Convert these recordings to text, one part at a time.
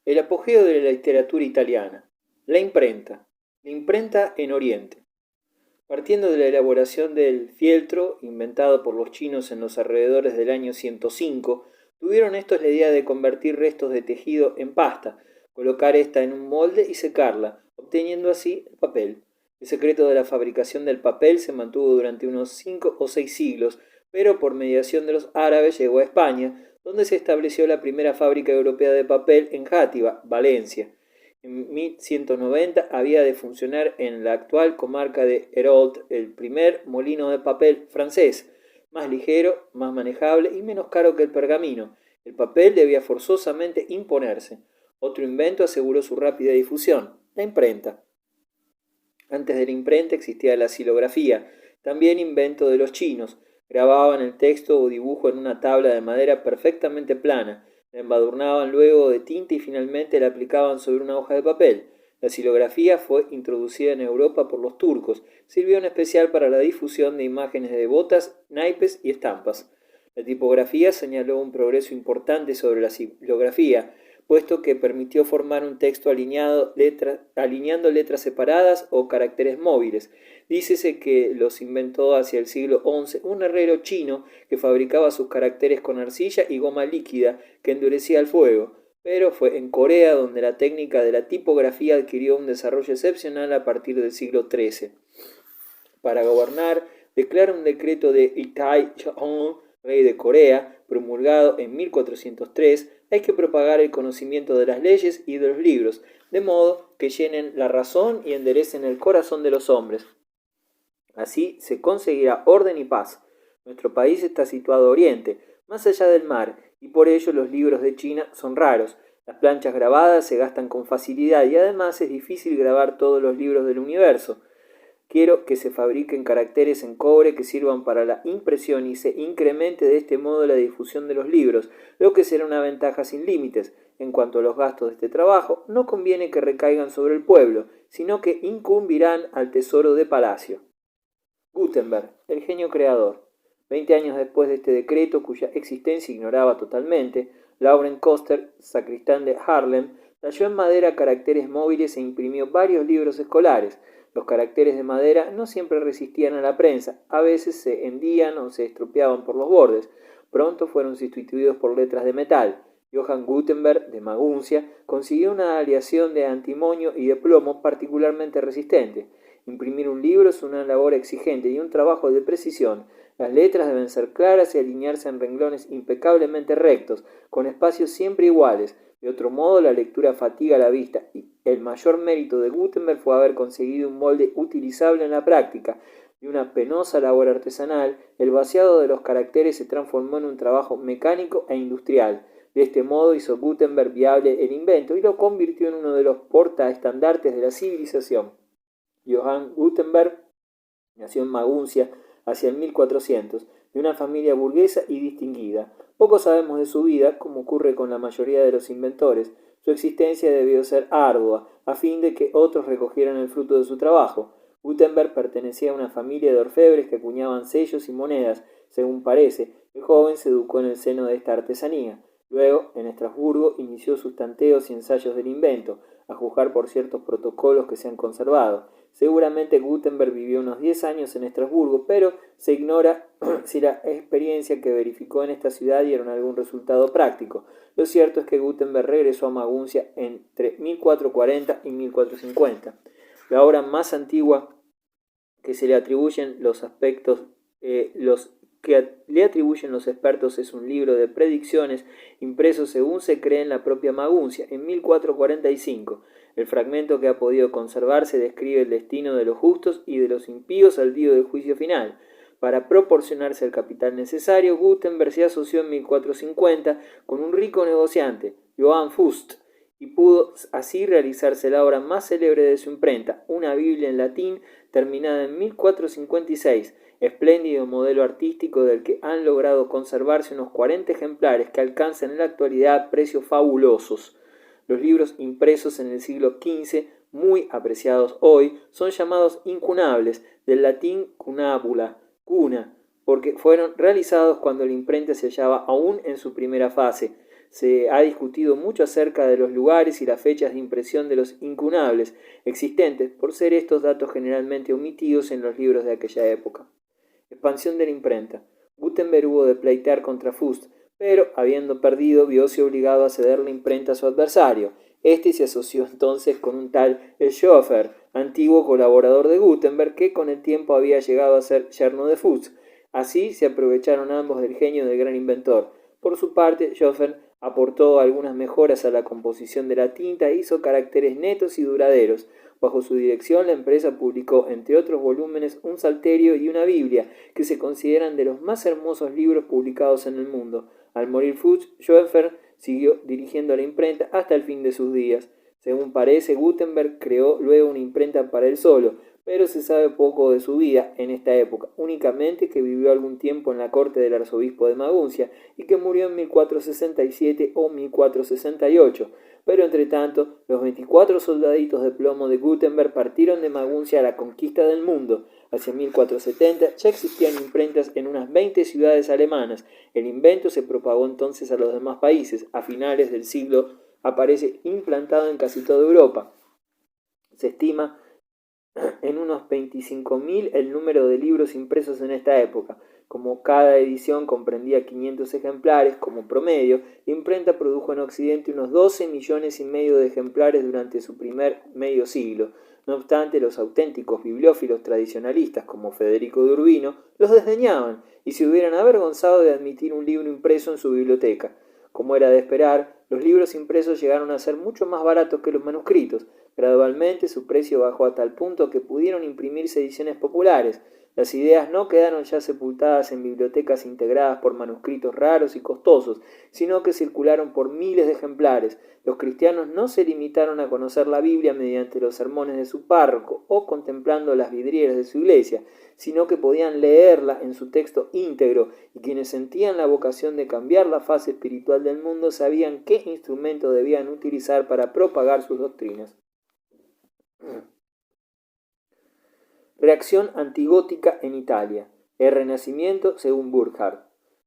El apogeo de la literatura italiana. La imprenta. La imprenta en Oriente. Partiendo de la elaboración del fieltro, inventado por los chinos en los alrededores del año 105, tuvieron estos la idea de convertir restos de tejido en pasta, colocar esta en un molde y secarla, obteniendo así el papel. El secreto de la fabricación del papel se mantuvo durante unos 5 o 6 siglos, pero por mediación de los árabes llegó a España, donde se estableció la primera fábrica europea de papel en Játiva, Valencia. En 1190 había de funcionar en la actual comarca de Hérault el primer molino de papel francés, más ligero, más manejable y menos caro que el pergamino. El papel debía forzosamente imponerse. Otro invento aseguró su rápida difusión, la imprenta. Antes de la imprenta existía la xilografía, también invento de los chinos. Grababan el texto o dibujo en una tabla de madera perfectamente plana, la embadurnaban luego de tinta y finalmente la aplicaban sobre una hoja de papel. La xilografía fue introducida en Europa por los turcos. Sirvió en especial para la difusión de imágenes de botas, naipes y estampas. La tipografía señaló un progreso importante sobre la xilografía, puesto que permitió formar un texto alineando letras separadas o caracteres móviles. Dícese que los inventó hacia el siglo XI un herrero chino que fabricaba sus caracteres con arcilla y goma líquida que endurecía al fuego, pero fue en Corea donde la técnica de la tipografía adquirió un desarrollo excepcional a partir del siglo XIII. Para gobernar, declara un decreto de Itai Chong, rey de Corea, promulgado en 1403, hay que propagar el conocimiento de las leyes y de los libros, de modo que llenen la razón y enderecen el corazón de los hombres. Así se conseguirá orden y paz. Nuestro país está situado a oriente, más allá del mar, y por ello los libros de China son raros. Las planchas grabadas se gastan con facilidad y además es difícil grabar todos los libros del universo. Quiero que se fabriquen caracteres en cobre que sirvan para la impresión y se incremente de este modo la difusión de los libros, lo que será una ventaja sin límites. En cuanto a los gastos de este trabajo, no conviene que recaigan sobre el pueblo, sino que incumbirán al tesoro de palacio. Gutenberg, el genio creador. 20 años después de este decreto, cuya existencia ignoraba totalmente, Lauren Koster, sacristán de Haarlem, talló en madera caracteres móviles e imprimió varios libros escolares. Los caracteres de madera no siempre resistían a la prensa, a veces se hendían o se estropeaban por los bordes. Pronto fueron sustituidos por letras de metal. Johann Gutenberg, de Maguncia, consiguió una aleación de antimonio y de plomo particularmente resistente. Imprimir un libro es una labor exigente y un trabajo de precisión. Las letras deben ser claras y alinearse en renglones impecablemente rectos, con espacios siempre iguales. De otro modo, la lectura fatiga la vista, y el mayor mérito de Gutenberg fue haber conseguido un molde utilizable en la práctica. De una penosa labor artesanal, el vaciado de los caracteres se transformó en un trabajo mecánico e industrial. De este modo hizo Gutenberg viable el invento y lo convirtió en uno de los portaestandartes de la civilización. Johann Gutenberg nació en Maguncia hacia el 1400, de una familia burguesa y distinguida. Poco sabemos de su vida, como ocurre con la mayoría de los inventores. Su existencia debió ser ardua, a fin de que otros recogieran el fruto de su trabajo. Gutenberg pertenecía a una familia de orfebres que acuñaban sellos y monedas. Según parece, el joven se educó en el seno de esta artesanía. Luego, en Estrasburgo, inició sus tanteos y ensayos del invento, a juzgar por ciertos protocolos que se han conservado. Seguramente Gutenberg vivió unos 10 años en Estrasburgo, pero se ignora si la experiencia que verificó en esta ciudad dieron algún resultado práctico. Lo cierto es que Gutenberg regresó a Maguncia entre 1440 y 1450. La obra más antigua que se le atribuyen los expertos es un libro de predicciones impreso según se cree en la propia Maguncia en 1445. El fragmento que ha podido conservarse describe el destino de los justos y de los impíos al día del juicio final. Para proporcionarse el capital necesario, Gutenberg se asoció en 1450 con un rico negociante, Johann Fust, y pudo así realizarse la obra más célebre de su imprenta, una Biblia en latín terminada en 1456, espléndido modelo artístico del que han logrado conservarse unos 40 ejemplares que alcanzan en la actualidad precios fabulosos. Los libros impresos en el siglo XV, muy apreciados hoy, son llamados incunables, del latín cunabula, cuna, porque fueron realizados cuando la imprenta se hallaba aún en su primera fase. se ha discutido mucho acerca de los lugares y las fechas de impresión de los incunables existentes, por ser estos datos generalmente omitidos en los libros de aquella época. Expansión de la imprenta. Gutenberg hubo de pleitear contra Fust, pero, habiendo perdido, vióse obligado a ceder la imprenta a su adversario. Este se asoció entonces con un tal Schoeffer, antiguo colaborador de Gutenberg, que con el tiempo había llegado a ser yerno de Fust. Así se aprovecharon ambos del genio del gran inventor. Por su parte, Schoeffer aportó algunas mejoras a la composición de la tinta e hizo caracteres netos y duraderos. Bajo su dirección, la empresa publicó, entre otros volúmenes, un Salterio y una Biblia, que se consideran de los más hermosos libros publicados en el mundo. Al morir Fuchs, Schoeffer siguió dirigiendo la imprenta hasta el fin de sus días. Según parece, Gutenberg creó luego una imprenta para él solo, pero se sabe poco de su vida en esta época, únicamente que vivió algún tiempo en la corte del arzobispo de Maguncia y que murió en 1467 o 1468. Pero entre tanto, los 24 soldaditos de plomo de Gutenberg partieron de Maguncia a la conquista del mundo. Hacia 1470 ya existían imprentas en unas 20 ciudades alemanas. El invento se propagó entonces a los demás países. A finales del siglo aparece implantado en casi toda Europa. Se estima en unos 25.000 el número de libros impresos en esta época. Como cada edición comprendía 500 ejemplares como promedio, la imprenta produjo en Occidente unos 12 millones y medio de ejemplares durante su primer medio siglo. No obstante, los auténticos bibliófilos tradicionalistas como Federico de Urbino los desdeñaban y se hubieran avergonzado de admitir un libro impreso en su biblioteca. Como era de esperar, los libros impresos llegaron a ser mucho más baratos que los manuscritos. Gradualmente su precio bajó a tal punto que pudieron imprimirse ediciones populares. Las ideas no quedaron ya sepultadas en bibliotecas integradas por manuscritos raros y costosos, sino que circularon por miles de ejemplares. Los cristianos no se limitaron a conocer la Biblia mediante los sermones de su párroco o contemplando las vidrieras de su iglesia, sino que podían leerla en su texto íntegro, y quienes sentían la vocación de cambiar la faz espiritual del mundo sabían qué instrumento debían utilizar para propagar sus doctrinas. Reacción antigótica en Italia. El Renacimiento según Burckhardt.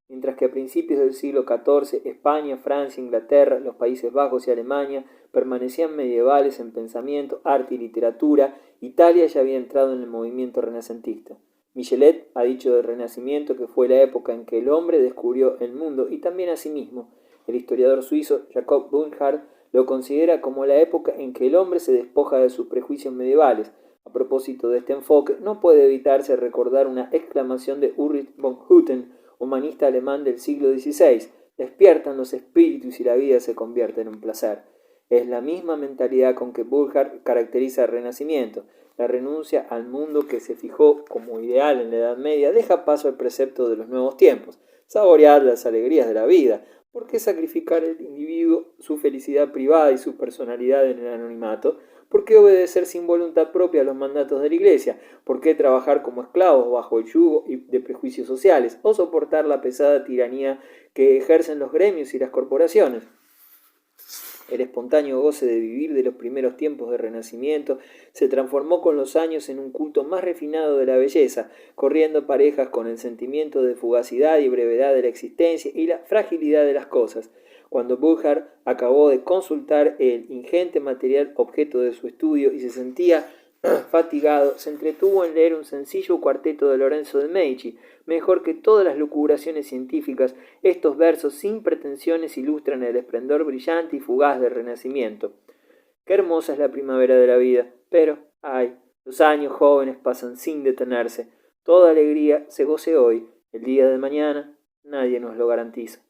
Mientras que a principios del siglo XIV España, Francia, Inglaterra, los Países Bajos y Alemania permanecían medievales en pensamiento, arte y literatura, Italia ya había entrado en el movimiento renacentista. Michelet ha dicho del Renacimiento que fue la época en que el hombre descubrió el mundo y también a sí mismo. El historiador suizo Jacob Burckhardt lo considera como la época en que el hombre se despoja de sus prejuicios medievales. A propósito de este enfoque, no puede evitarse recordar una exclamación de Ulrich von Hutten, humanista alemán del siglo XVI: despiertan los espíritus y la vida se convierte en un placer. Es la misma mentalidad con que Burckhardt caracteriza el Renacimiento. La renuncia al mundo que se fijó como ideal en la Edad Media deja paso al precepto de los nuevos tiempos. Saborear las alegrías de la vida. ¿Por qué sacrificar el individuo, su felicidad privada y su personalidad en el anonimato? ¿Por qué obedecer sin voluntad propia a los mandatos de la Iglesia? ¿Por qué trabajar como esclavos bajo el yugo de prejuicios sociales o soportar la pesada tiranía que ejercen los gremios y las corporaciones? El espontáneo goce de vivir de los primeros tiempos del Renacimiento se transformó con los años en un culto más refinado de la belleza, corriendo parejas con el sentimiento de fugacidad y brevedad de la existencia y la fragilidad de las cosas. Cuando Burckhardt acabó de consultar el ingente material objeto de su estudio y se sentía fatigado, se entretuvo en leer un sencillo cuarteto de Lorenzo de Medici. Mejor que todas las lucubraciones científicas, estos versos sin pretensiones ilustran el esplendor brillante y fugaz del Renacimiento. Qué hermosa es la primavera de la vida, pero, ay, los años jóvenes pasan sin detenerse. Toda alegría se goce hoy, el día de mañana nadie nos lo garantiza.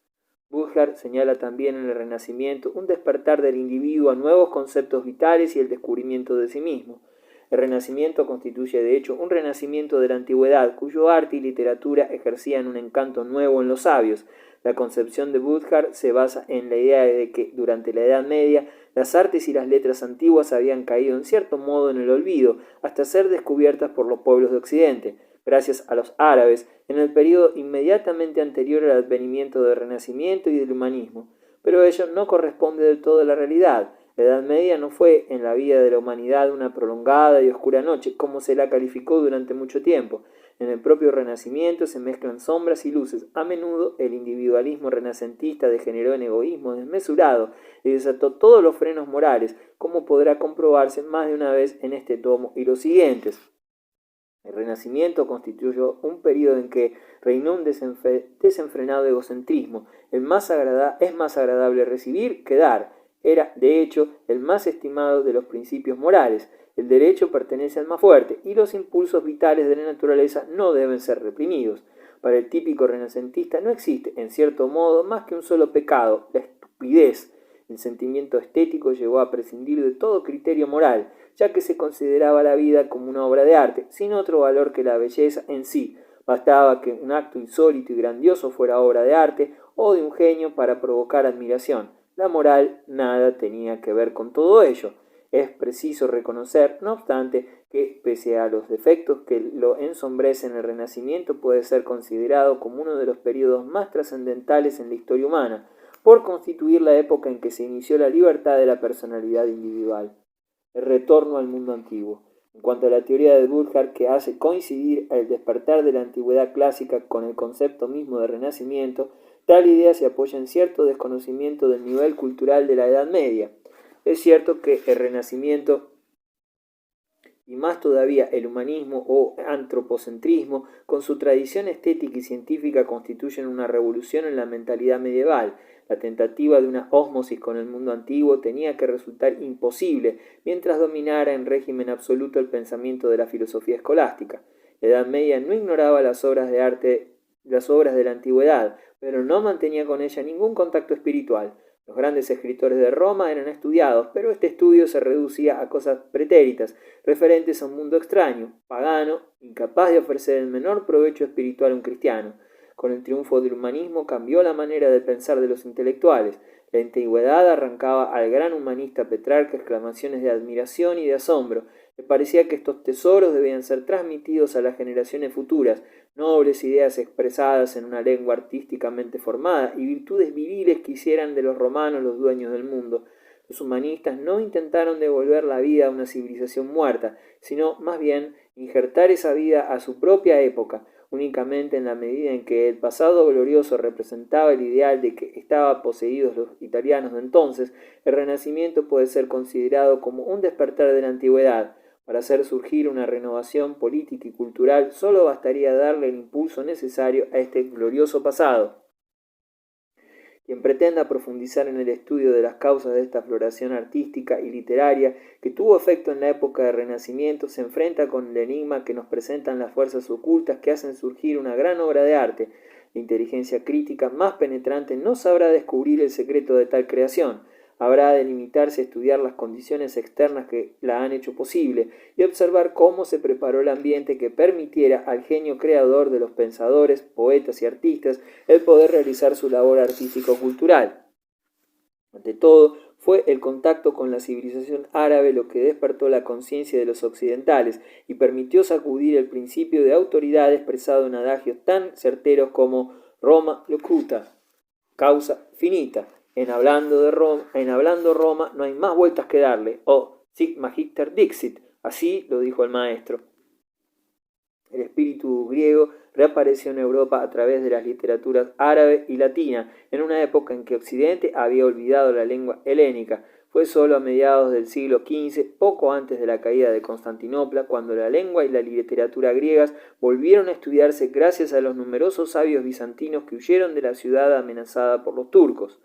Burckhardt señala también en el Renacimiento un despertar del individuo a nuevos conceptos vitales y el descubrimiento de sí mismo. El Renacimiento constituye de hecho un renacimiento de la antigüedad, cuyo arte y literatura ejercían un encanto nuevo en los sabios. La concepción de Burckhardt se basa en la idea de que durante la Edad Media las artes y las letras antiguas habían caído en cierto modo en el olvido hasta ser descubiertas por los pueblos de Occidente, gracias a los árabes, en el periodo inmediatamente anterior al advenimiento del Renacimiento y del humanismo. Pero ello no corresponde del todo a la realidad. La Edad Media no fue en la vida de la humanidad una prolongada y oscura noche, como se la calificó durante mucho tiempo. En el propio Renacimiento se mezclan sombras y luces. A menudo el individualismo renacentista degeneró en egoísmo desmesurado y desató todos los frenos morales, como podrá comprobarse más de una vez en este tomo y los siguientes. El Renacimiento constituyó un período en que reinó un desenfrenado egocentrismo. Es más agradable recibir que dar. Era, de hecho, el más estimado de los principios morales. El derecho pertenece al más fuerte y los impulsos vitales de la naturaleza no deben ser reprimidos. Para el típico renacentista no existe, en cierto modo, más que un solo pecado, la estupidez. El sentimiento estético llegó a prescindir de todo criterio moral, ya que se consideraba la vida como una obra de arte, sin otro valor que la belleza en sí. Bastaba que un acto insólito y grandioso fuera obra de arte o de un genio para provocar admiración. La moral nada tenía que ver con todo ello. Es preciso reconocer, no obstante, que pese a los defectos que lo ensombrecen, el Renacimiento puede ser considerado como uno de los periodos más trascendentales en la historia humana, por constituir la época en que se inició la libertad de la personalidad individual. El retorno al mundo antiguo. En cuanto a la teoría de Burckhardt, que hace coincidir el despertar de la antigüedad clásica con el concepto mismo de renacimiento, tal idea se apoya en cierto desconocimiento del nivel cultural de la Edad Media. Es cierto que el Renacimiento, y más todavía el humanismo o antropocentrismo, con su tradición estética y científica, constituyen una revolución en la mentalidad medieval. La tentativa de una ósmosis con el mundo antiguo tenía que resultar imposible mientras dominara en régimen absoluto el pensamiento de la filosofía escolástica. La Edad Media no ignoraba las obras de la antigüedad, pero no mantenía con ella ningún contacto espiritual. Los grandes escritores de Roma eran estudiados, pero este estudio se reducía a cosas pretéritas, referentes a un mundo extraño, pagano, incapaz de ofrecer el menor provecho espiritual a un cristiano. Con el triunfo del humanismo cambió la manera de pensar de los intelectuales. La antigüedad arrancaba al gran humanista Petrarca exclamaciones de admiración y de asombro. Le parecía que estos tesoros debían ser transmitidos a las generaciones futuras, nobles ideas expresadas en una lengua artísticamente formada y virtudes viriles que hicieran de los romanos los dueños del mundo. Los humanistas no intentaron devolver la vida a una civilización muerta, sino más bien injertar esa vida a su propia época. Únicamente en la medida en que el pasado glorioso representaba el ideal de que estaban poseídos los italianos de entonces, el Renacimiento puede ser considerado como un despertar de la antigüedad. Para hacer surgir una renovación política y cultural, solo bastaría darle el impulso necesario a este glorioso pasado. Quien pretenda profundizar en el estudio de las causas de esta floración artística y literaria que tuvo efecto en la época del Renacimiento se enfrenta con el enigma que nos presentan las fuerzas ocultas que hacen surgir una gran obra de arte. La inteligencia crítica más penetrante no sabrá descubrir el secreto de tal creación. Habrá de limitarse a estudiar las condiciones externas que la han hecho posible y observar cómo se preparó el ambiente que permitiera al genio creador de los pensadores, poetas y artistas el poder realizar su labor artístico-cultural. Ante todo, fue el contacto con la civilización árabe lo que despertó la conciencia de los occidentales y permitió sacudir el principio de autoridad expresado en adagios tan certeros como Roma locuta, causa finita. En hablando Roma no hay más vueltas que darle, o sic magister dixit, así lo dijo el maestro. El espíritu griego reapareció en Europa a través de las literaturas árabe y latina, en una época en que Occidente había olvidado la lengua helénica. Fue solo a mediados del siglo XV, poco antes de la caída de Constantinopla, cuando la lengua y la literatura griegas volvieron a estudiarse gracias a los numerosos sabios bizantinos que huyeron de la ciudad amenazada por los turcos.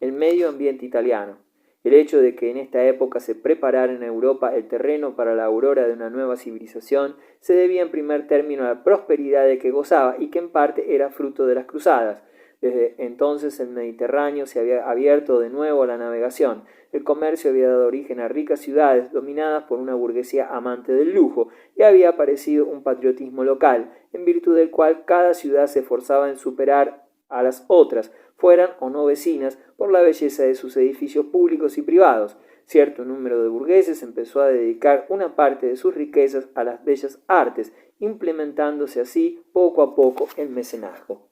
El medio ambiente italiano. El hecho de que en esta época se preparara en Europa el terreno para la aurora de una nueva civilización se debía en primer término a la prosperidad de que gozaba y que en parte era fruto de las cruzadas. Desde entonces el Mediterráneo se había abierto de nuevo a la navegación. El comercio había dado origen a ricas ciudades dominadas por una burguesía amante del lujo y había aparecido un patriotismo local, en virtud del cual cada ciudad se esforzaba en superar a las otras, fueran o no vecinas, por la belleza de sus edificios públicos y privados. Cierto número de burgueses empezó a dedicar una parte de sus riquezas a las bellas artes, implementándose así poco a poco el mecenazgo.